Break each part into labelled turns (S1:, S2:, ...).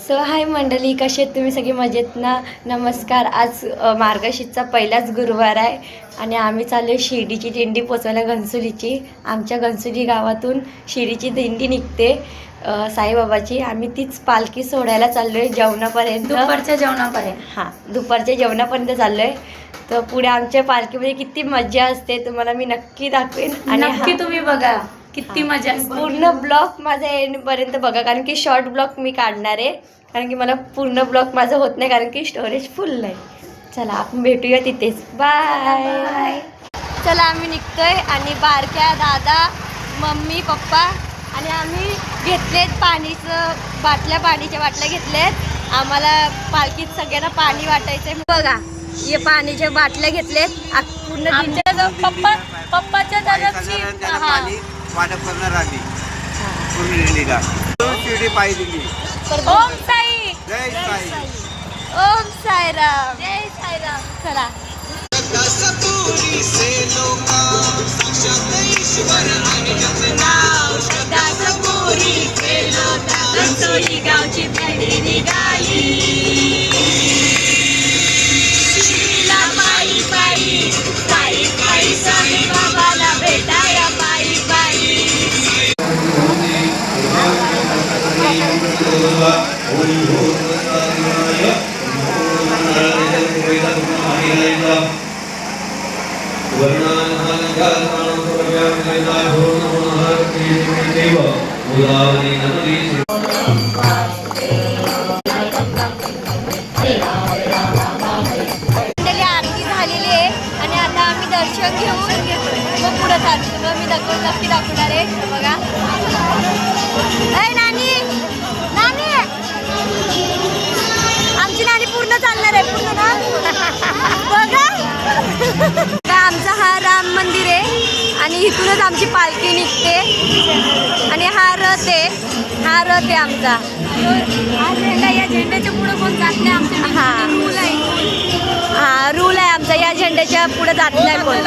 S1: So हाय मंडळी, कसे आहेत तुम्ही सगळी? मजेत ना? नमस्कार. आज मार्गशीर्षचा पहिलाच गुरुवार आहे आणि आम्ही चाललो शिर्डीची दिंडी पोचवायला, घनसोलीची. आमच्या घनसोली गावातून शिर्डीची दिंडी निघते साईबाबाची. आम्ही तीच पालखी सोडायला चाललो आहे जेवणापर्यंत,
S2: दुपारच्या जेवणापर्यंत.
S1: हां, दुपारच्या जेवणापर्यंत चाललो आहे. तर पुढे आमच्या पालखीमध्ये किती मजा असते तुम्हाला मी नक्की दाखवेन आणि
S2: नक्की तुम्ही बघा किती मजा असते.
S1: पूर्ण ब्लॉग माझा एंडपर्यंत बघा, कारण की शॉर्ट ब्लॉग मी काढणार आहे, कारण की मला पूर्ण ब्लॉग माझं होत नाही, कारण की स्टोरेज फुल आहे. चला आपण भेटूया तिथेच. बाय. चला आम्ही निघतोय आणि बारक्या दादा, मम्मी, पप्पा आणि आम्ही घेतलेत पाणीच्या बाटल्या घेतलेत. आम्हाला पालखीत सगळ्यांना पाणी वाटायचंय. बघा हे पाण्याच्या बाटल्या घेतलेत. पूर्ण
S2: पप्पाच्या
S3: वाटप करणार आम्ही पूर्ण दिंडीला. शिर्डी पायी दिंडी.
S2: ओम साई,
S3: जय साई.
S1: ओम साईराम, जय साईराम. चला गावची दिंडी निघाली. शिर्डीला पायी पायी, पायी पायी साई बाबाला भेटाया पायी पायी. आरती झालेली आहे आणि आता आम्ही दर्शन घेऊन मग पुढे चालतो. मग मी नक्की दाखवणार आहे. बघा नानी, नानी आमची नानी पूर्ण चालणार आहे, पूर्ण ना. बघा आमचा हा राम मंदिर आहे आणि इथूनच आमची पालखी निघते आणि हा रथ आहे आमचा. हा झेंडा, या झेंड्याच्या पुढे कोण जात नाही. आमच्या रूल आहे, रूल आहे आमचा. या झेंड्याच्या पुढे जात नाही कोण.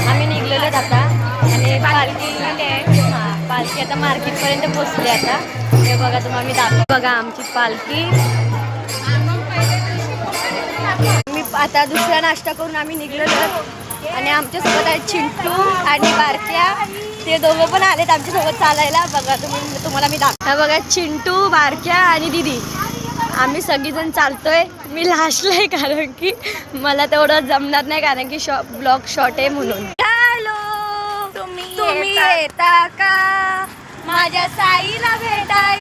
S1: आम्ही निघलेलो आता आणि पालखी आता मार्केटपर्यंत पोचली. आता हे बघा तुम्हाला मी दाखव. बघा आमची पालखी. मी आता दुसरा नाश्ता करून आम्ही निघलेलो आणि आमच्यासोबत आहे चिंटू आणि बारक्या. ते दोघं पण आलेत आमच्यासोबत चालायला. बघा तुम्हाला मी दाखव. बघा चिंटू, बारक्या आणि दिदी, आम्ही सगळीजण चालतोय. मी लास्टला आहे कारण की मला तेवढं जमणार नाही, कारण की ब्लॉग शॉर्ट आहे म्हणून. हॅलो, तुम्ही येता का माझ्या साईला भेटाय?